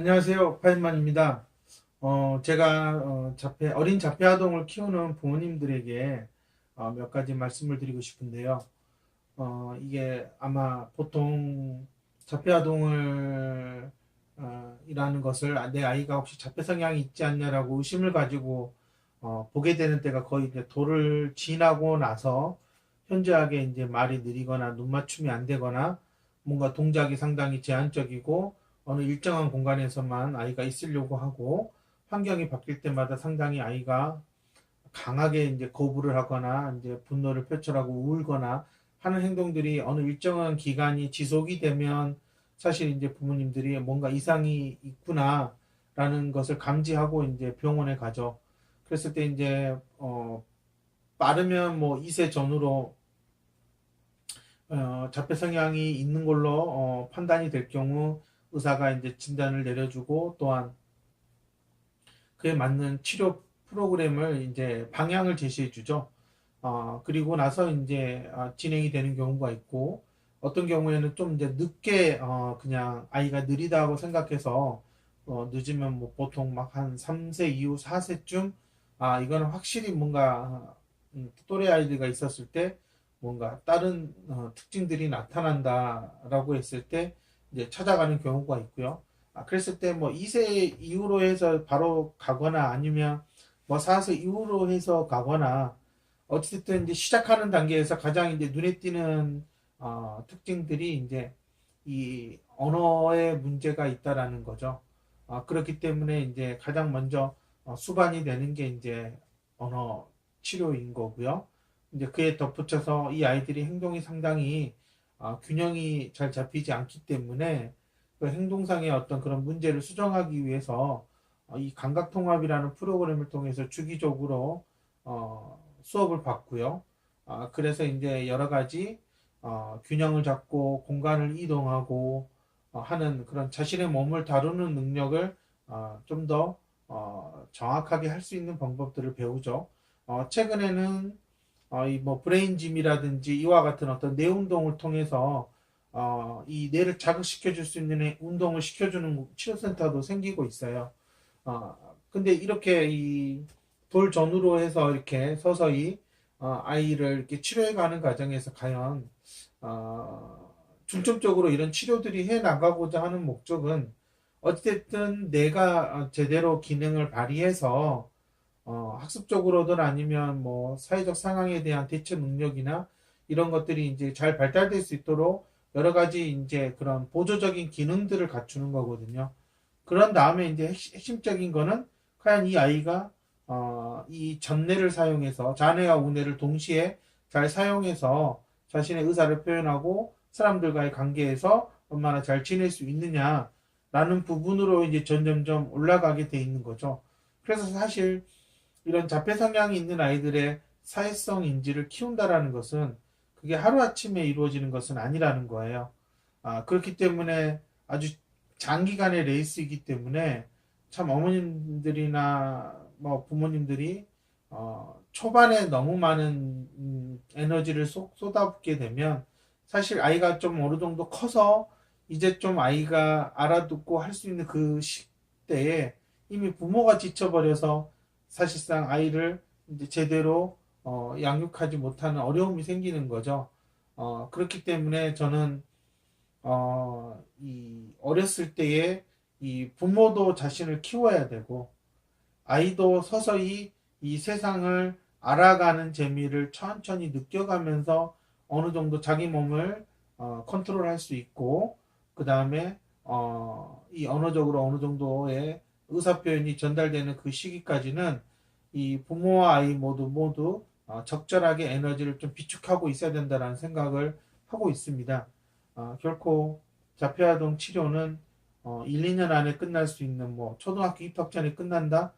안녕하세요. 파인만입니다. 제가 어린 자폐 아동을 키우는 부모님들에게 몇 가지 말씀을 드리고 싶은데요. 이게 아마 보통 자폐 아동을 이라는 것을 내 아이가 혹시 자폐 성향이 있지 않냐라고 의심을 가지고 보게 되는 때가 거의 이제 도를 지나고 나서 현저하게 이제 말이 느리거나 눈 맞춤이 안 되거나 뭔가 동작이 상당히 제한적이고 어느 일정한 공간에서만 아이가 있으려고 하고 환경이 바뀔 때마다 상당히 아이가 강하게 이제 거부를 하거나 이제 분노를 표출하고 울거나 하는 행동들이 어느 일정한 기간이 지속이 되면 사실 이제 부모님들이 뭔가 이상이 있구나라는 것을 감지하고 이제 병원에 가죠. 그랬을 때 이제 빠르면 뭐 2세 전후로 자폐 성향이 있는 걸로 판단이 될 경우 의사가 이제 진단을 내려주고 또한 그에 맞는 치료 프로그램을 이제 방향을 제시해 주죠. 그리고 나서 이제 진행이 되는 경우가 있고 어떤 경우에는 좀 이제 늦게 그냥 아이가 느리다고 생각해서 늦으면 뭐 보통 막 한 3세 이후 4세쯤 이거는 확실히 뭔가 또래 아이들과 있었을 때 뭔가 다른 특징들이 나타난다라고 했을 때 이제 찾아가는 경우가 있고요. 그랬을 때 뭐 2세 이후로 해서 바로 가거나 아니면 뭐 4세 이후로 해서 가거나 어쨌든 이제 시작하는 단계에서 가장 이제 눈에 띄는 특징들이 이제 이 언어에 문제가 있다라는 거죠. 그렇기 때문에 이제 가장 먼저 수반이 되는 게 이제 언어 치료인 거고요. 이제 그에 덧붙여서 이 아이들이 행동이 상당히 균형이 잘 잡히지 않기 때문에 그 행동상의 어떤 그런 문제를 수정하기 위해서 이 감각통합이라는 프로그램을 통해서 주기적으로 수업을 받고요. 그래서 이제 여러 가지 균형을 잡고 공간을 이동하고 하는 그런 자신의 몸을 다루는 능력을 좀 더 정확하게 할 수 있는 방법들을 배우죠. 최근에는 이 뭐 브레인짐이라든지 이와 같은 어떤 뇌 운동을 통해서 이 뇌를 자극시켜 줄 수 있는 운동을 시켜주는 치료센터도 생기고 있어요. 근데 이렇게 이 돌전으로 해서 이렇게 서서히 아이를 이렇게 치료해가는 과정에서 과연 중점적으로 이런 치료들이 해 나가고자 하는 목적은 어쨌든 내가 제대로 기능을 발휘해서 학습적으로든 아니면 뭐 사회적 상황에 대한 대처 능력이나 이런 것들이 이제 잘 발달될 수 있도록 여러 가지 이제 그런 보조적인 기능들을 갖추는 거거든요. 그런 다음에 이제 핵심적인 거는 과연 이 아이가 이 전뇌를 사용해서 자뇌와 우뇌를 동시에 잘 사용해서 자신의 의사를 표현하고 사람들과의 관계에서 얼마나 잘 지낼 수 있느냐라는 부분으로 이제 점점점 올라가게 돼 있는 거죠. 그래서 사실 이런 자폐 성향이 있는 아이들의 사회성 인지를 키운다라는 것은 그게 하루아침에 이루어지는 것은 아니라는 거예요. 그렇기 때문에 아주 장기간의 레이스이기 때문에 참 어머님들이나 뭐 부모님들이 초반에 너무 많은 에너지를 쏟아붓게 되면 사실 아이가 좀 어느 정도 커서 이제 좀 아이가 알아듣고 할 수 있는 그 시대에 이미 부모가 지쳐버려서 사실상 아이를 이제 제대로 양육하지 못하는 어려움이 생기는 거죠. 그렇기 때문에 저는 이 어렸을 때에 이 부모도 자신을 키워야 되고 아이도 서서히 이 세상을 알아가는 재미를 천천히 느껴가면서 어느 정도 자기 몸을 컨트롤할 수 있고 그 다음에 이 언어적으로 어느 정도의 의사 표현이 전달되는 그 시기까지는 이 부모와 아이 모두 적절하게 에너지를 좀 비축하고 있어야 된다는 생각을 하고 있습니다. 결코 자폐아동 치료는 1, 2년 안에 끝날 수 있는 뭐 초등학교 입학 전에 끝난다?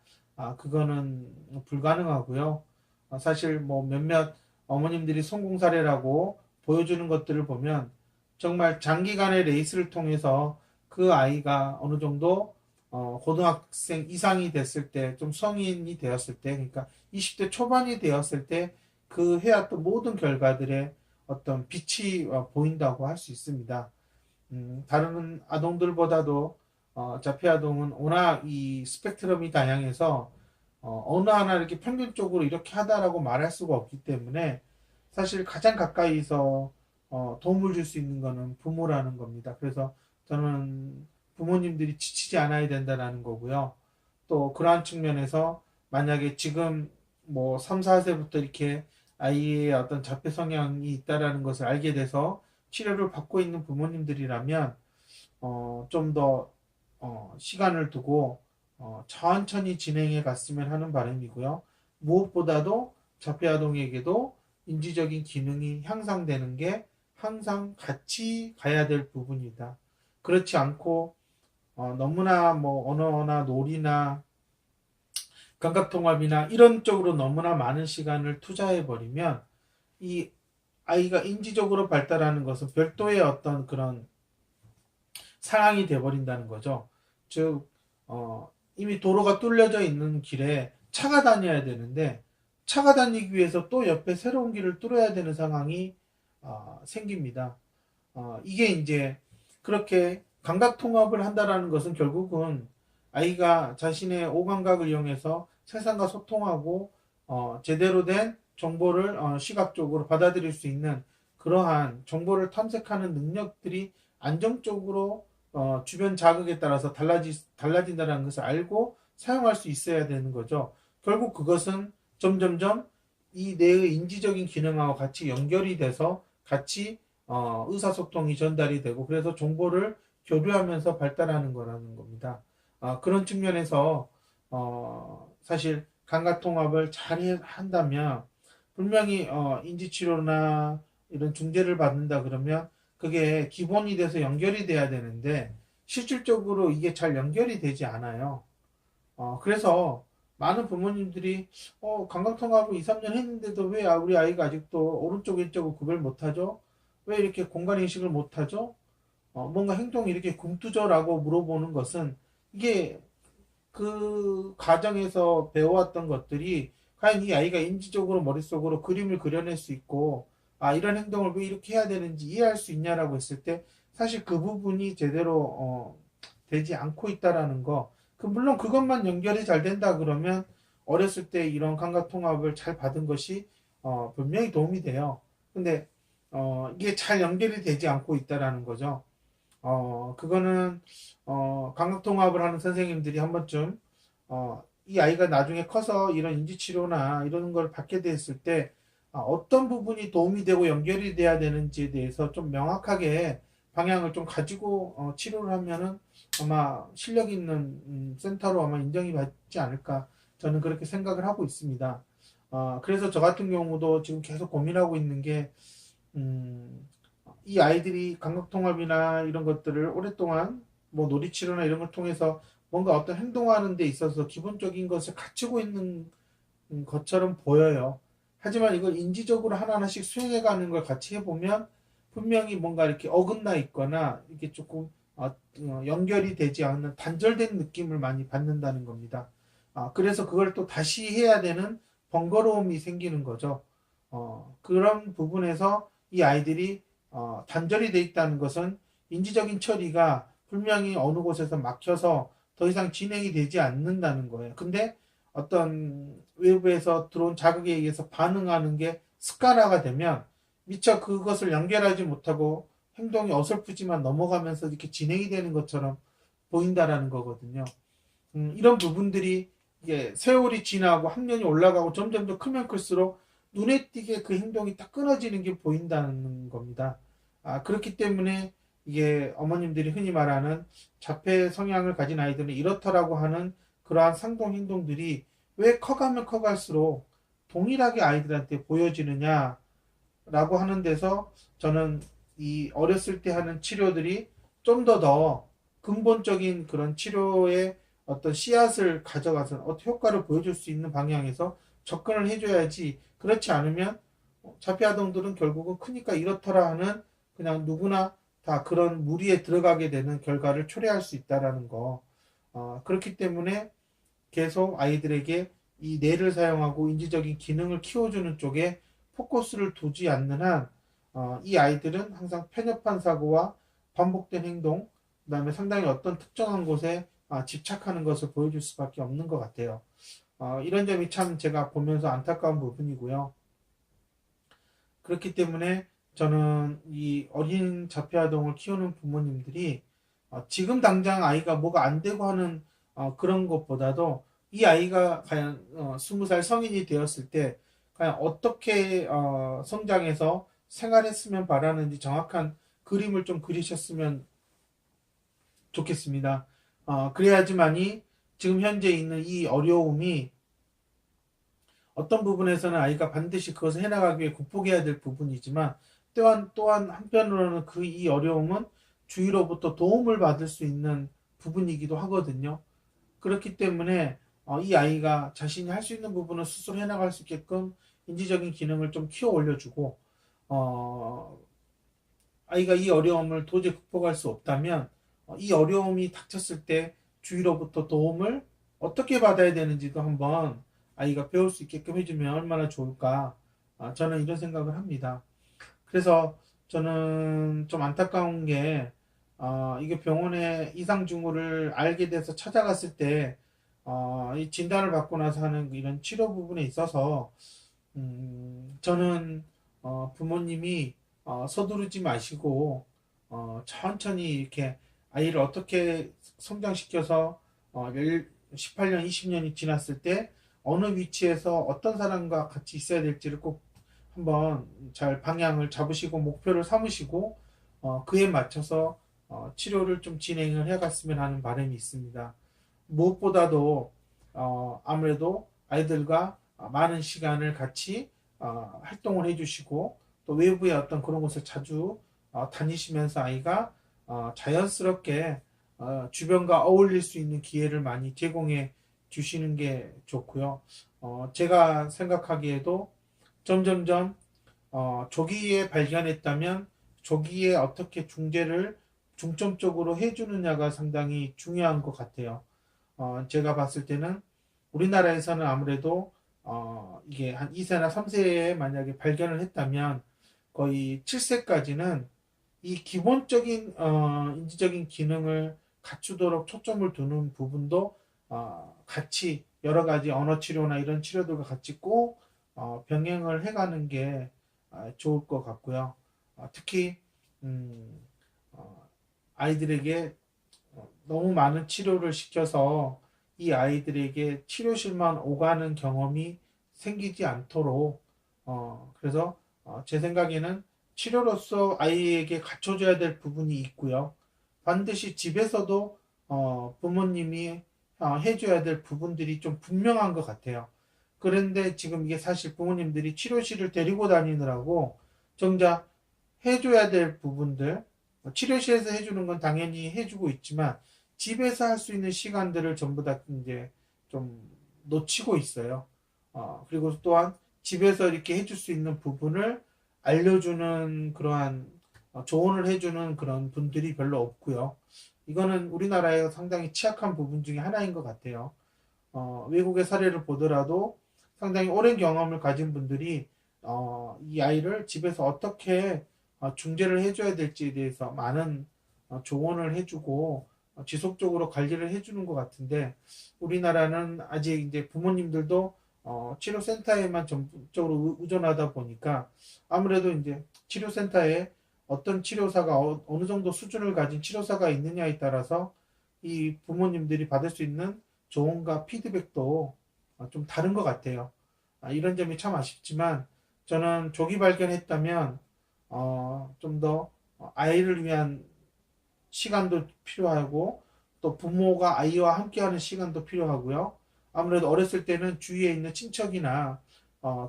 그거는 불가능하고요. 사실 뭐 몇몇 어머님들이 성공 사례라고 보여주는 것들을 보면 정말 장기간의 레이스를 통해서 그 아이가 어느 정도 고등학생 이상이 됐을 때, 좀 성인이 되었을 때, 그러니까 20대 초반이 되었을 때 그 해왔던 모든 결과들의 어떤 빛이 보인다고 할 수 있습니다. 다른 아동들보다도 자폐아동은 워낙 이 스펙트럼이 다양해서 어느 하나 이렇게 평균적으로 이렇게 하다라고 말할 수가 없기 때문에 사실 가장 가까이서 도움을 줄 수 있는 거는 부모라는 겁니다. 그래서 저는 부모님들이 지치지 않아야 된다라는 거고요. 또 그러한 측면에서 만약에 지금 뭐 3, 4세부터 이렇게 아이의 어떤 자폐 성향이 있다라는 것을 알게 돼서 치료를 받고 있는 부모님들이라면 좀 더 시간을 두고 천천히 진행해 갔으면 하는 바람이고요. 무엇보다도 자폐 아동에게도 인지적인 기능이 향상되는 게 항상 같이 가야 될 부분이다. 그렇지 않고 너무나 뭐 언어나 놀이나 감각통합이나 이런 쪽으로 너무나 많은 시간을 투자해 버리면 이 아이가 인지적으로 발달하는 것은 별도의 어떤 그런 상황이 돼버린다는 거죠. 즉 이미 도로가 뚫려져 있는 길에 차가 다녀야 되는데 차가 다니기 위해서 또 옆에 새로운 길을 뚫어야 되는 상황이 생깁니다. 이게 이제 그렇게 감각 통합을 한다라는 것은 결국은 아이가 자신의 오감각을 이용해서 세상과 소통하고 제대로 된 정보를 시각적으로 받아들일 수 있는 그러한 정보를 탐색하는 능력들이 안정적으로 주변 자극에 따라서 달라진다는 것을 알고 사용할 수 있어야 되는 거죠. 결국 그것은 점점점 이 뇌의 인지적인 기능하고 같이 연결이 돼서 같이 의사소통이 전달이 되고 그래서 정보를 교류하면서 발달하는 거라는 겁니다. 그런 측면에서 사실 감각통합을 잘 한다면 분명히 인지치료나 이런 중재를 받는다 그러면 그게 기본이 돼서 연결이 돼야 되는데 실질적으로 이게 잘 연결이 되지 않아요. 그래서 많은 부모님들이 감각통합을 2, 3년 했는데도 왜 우리 아이가 아직도 오른쪽 왼쪽을 구별 못하죠? 왜 이렇게 공간인식을 못하죠? 뭔가 행동이 이렇게 굼뜨져라고 물어보는 것은 이게 그 과정에서 배워왔던 것들이 과연 이 아이가 인지적으로 머릿속으로 그림을 그려낼 수 있고 이런 행동을 왜 이렇게 해야 되는지 이해할 수 있냐라고 했을 때 사실 그 부분이 제대로 되지 않고 있다라는 거. 물론 그것만 연결이 잘 된다 그러면 어렸을 때 이런 감각 통합을 잘 받은 것이 분명히 도움이 돼요. 근데 이게 잘 연결이 되지 않고 있다라는 거죠. 그거는 감각통합을 하는 선생님들이 한 번쯤 이 아이가 나중에 커서 이런 인지치료나 이런 걸 받게 됐을 때 어떤 부분이 도움이 되고 연결이 돼야 되는지에 대해서 좀 명확하게 방향을 좀 가지고 치료를 하면은 아마 실력 있는 센터로 아마 인정이 받지 않을까 저는 그렇게 생각을 하고 있습니다. 그래서 저 같은 경우도 지금 계속 고민하고 있는 게 음, 이 아이들이 감각통합이나 이런 것들을 오랫동안 뭐 놀이치료나 이런 걸 통해서 뭔가 어떤 행동하는 데 있어서 기본적인 것을 갖추고 있는 것처럼 보여요. 하지만 이걸 인지적으로 하나하나씩 수행해가는 걸 같이 해보면 분명히 뭔가 이렇게 어긋나 있거나 이렇게 조금 연결이 되지 않는 단절된 느낌을 많이 받는다는 겁니다. 그래서 그걸 또 다시 해야 되는 번거로움이 생기는 거죠. 그런 부분에서 이 아이들이 단절이 돼 있다는 것은 인지적인 처리가 분명히 어느 곳에서 막혀서 더 이상 진행이 되지 않는다는 거예요. 근데 어떤 외부에서 들어온 자극에 의해서 반응하는 게 습관화가 되면 미처 그것을 연결하지 못하고 행동이 어설프지만 넘어가면서 이렇게 진행이 되는 것처럼 보인다라는 거거든요. 이런 부분들이 이게 세월이 지나고 학년이 올라가고 점점 더 크면 클수록 눈에 띄게 그 행동이 딱 끊어지는 게 보인다는 겁니다. 그렇기 때문에 이게 어머님들이 흔히 말하는 자폐 성향을 가진 아이들은 이렇다라고 하는 그러한 상동 행동들이 왜 커가면 커갈수록 동일하게 아이들한테 보여지느냐라고 하는 데서 저는 이 어렸을 때 하는 치료들이 좀 더 근본적인 그런 치료의 어떤 씨앗을 가져가서 어떤 효과를 보여줄 수 있는 방향에서 접근을 해줘야지 그렇지 않으면 자폐 아동들은 결국은 크니까 이렇더라 하는 그냥 누구나 다 그런 무리에 들어가게 되는 결과를 초래할 수 있다라는 거. 그렇기 때문에 계속 아이들에게 이 뇌를 사용하고 인지적인 기능을 키워주는 쪽에 포커스를 두지 않는 한, 이 아이들은 항상 편협한 사고와 반복된 행동, 그다음에 상당히 어떤 특정한 곳에 집착하는 것을 보여줄 수밖에 없는 것 같아요. 이런 점이 참 제가 보면서 안타까운 부분이고요. 그렇기 때문에 저는 이 어린 자폐아동을 키우는 부모님들이 지금 당장 아이가 뭐가 안 되고 하는 그런 것보다도 이 아이가 과연 20살 성인이 되었을 때 과연 어떻게 성장해서 생활했으면 바라는지 정확한 그림을 좀 그리셨으면 좋겠습니다. 그래야지만이 지금 현재 있는 이 어려움이 어떤 부분에서는 아이가 반드시 그것을 해나가기 위해 극복해야 될 부분이지만 또한 한편으로는 그 이 어려움은 주위로부터 도움을 받을 수 있는 부분이기도 하거든요. 그렇기 때문에 이 아이가 자신이 할 수 있는 부분을 스스로 해나갈 수 있게끔 인지적인 기능을 좀 키워 올려주고 어, 아이가 이 어려움을 도저히 극복할 수 없다면 이 어려움이 닥쳤을 때 주위로부터 도움을 어떻게 받아야 되는지도 한번 아이가 배울 수 있게끔 해주면 얼마나 좋을까. 저는 이런 생각을 합니다. 그래서 저는 좀 안타까운 게 이게 병원에 이상 징후를 알게 돼서 찾아갔을 때 이 진단을 받고 나서 하는 이런 치료 부분에 있어서 저는 부모님이 서두르지 마시고 천천히 이렇게 아이를 어떻게 성장시켜서 18년, 20년이 지났을 때 어느 위치에서 어떤 사람과 같이 있어야 될지를 꼭 한번 잘 방향을 잡으시고 목표를 삼으시고 그에 맞춰서 치료를 좀 진행을 해갔으면 하는 바람이 있습니다. 무엇보다도 아무래도 아이들과 많은 시간을 같이 활동을 해주시고 또 외부의 어떤 그런 곳을 자주 다니시면서 아이가 자연스럽게 주변과 어울릴 수 있는 기회를 많이 제공해 주시는 게 좋고요. 제가 생각하기에도 점점점 조기에 발견했다면 조기에 어떻게 중재를 중점적으로 해주느냐가 상당히 중요한 것 같아요. 제가 봤을 때는 우리나라에서는 아무래도 이게 한 2세나 3세에 만약에 발견을 했다면 거의 7세까지는 이 기본적인 인지적인 기능을 갖추도록 초점을 두는 부분도 같이 여러 가지 언어 치료나 이런 치료들과 같이 꼭 병행을 해가는 게 좋을 것 같고요. 특히 음, 어, 아이들에게 너무 많은 치료를 시켜서 이 아이들에게 치료실만 오가는 경험이 생기지 않도록 그래서 제 생각에는 치료로서 아이에게 갖춰줘야 될 부분이 있고요. 반드시 집에서도 부모님이 해줘야 될 부분들이 좀 분명한 것 같아요. 그런데 지금 이게 사실 부모님들이 치료실을 데리고 다니느라고 정작 해줘야 될 부분들, 치료실에서 해주는 건 당연히 해주고 있지만 집에서 할 수 있는 시간들을 전부 다 이제 좀 놓치고 있어요. 그리고 또한 집에서 이렇게 해줄 수 있는 부분을 알려주는 그러한 조언을 해주는 그런 분들이 별로 없고요. 이거는 우리나라의 상당히 취약한 부분 중에 하나인 것 같아요. 외국의 사례를 보더라도 상당히 오랜 경험을 가진 분들이 이 아이를 집에서 어떻게 중재를 해줘야 될지에 대해서 많은 조언을 해주고 지속적으로 관리를 해주는 것 같은데 우리나라는 아직 이제 부모님들도 치료센터에만 전적으로 의존하다 보니까 아무래도 이제 치료센터에 어떤 치료사가 어느 정도 수준을 가진 치료사가 있느냐에 따라서 이 부모님들이 받을 수 있는 조언과 피드백도 좀 다른 것 같아요. 이런 점이 참 아쉽지만 저는 조기 발견했다면 좀 더 아이를 위한 시간도 필요하고 또 부모가 아이와 함께하는 시간도 필요하고요. 아무래도 어렸을 때는 주위에 있는 친척이나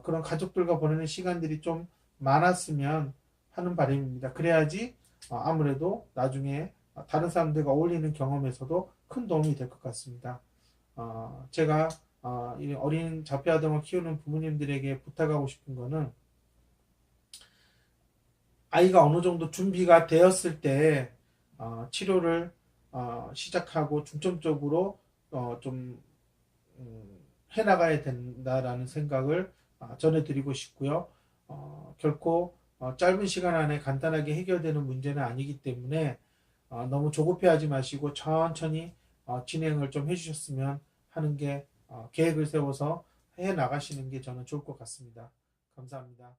그런 가족들과 보내는 시간들이 좀 많았으면 하는 바람입니다. 그래야지 아무래도 나중에 다른 사람들과 어울리는 경험에서도 큰 도움이 될 것 같습니다. 제가 이 어린 자폐아동을 키우는 부모님들에게 부탁하고 싶은 거는 아이가 어느 정도 준비가 되었을 때 치료를 시작하고 중점적으로 좀 해나가야 된다라는 생각을 전해드리고 싶고요. 결코 짧은 시간 안에 간단하게 해결되는 문제는 아니기 때문에 너무 조급해하지 마시고 천천히 진행을 좀 해주셨으면 하는 게 계획을 세워서 해 나가시는 게 저는 좋을 것 같습니다. 감사합니다.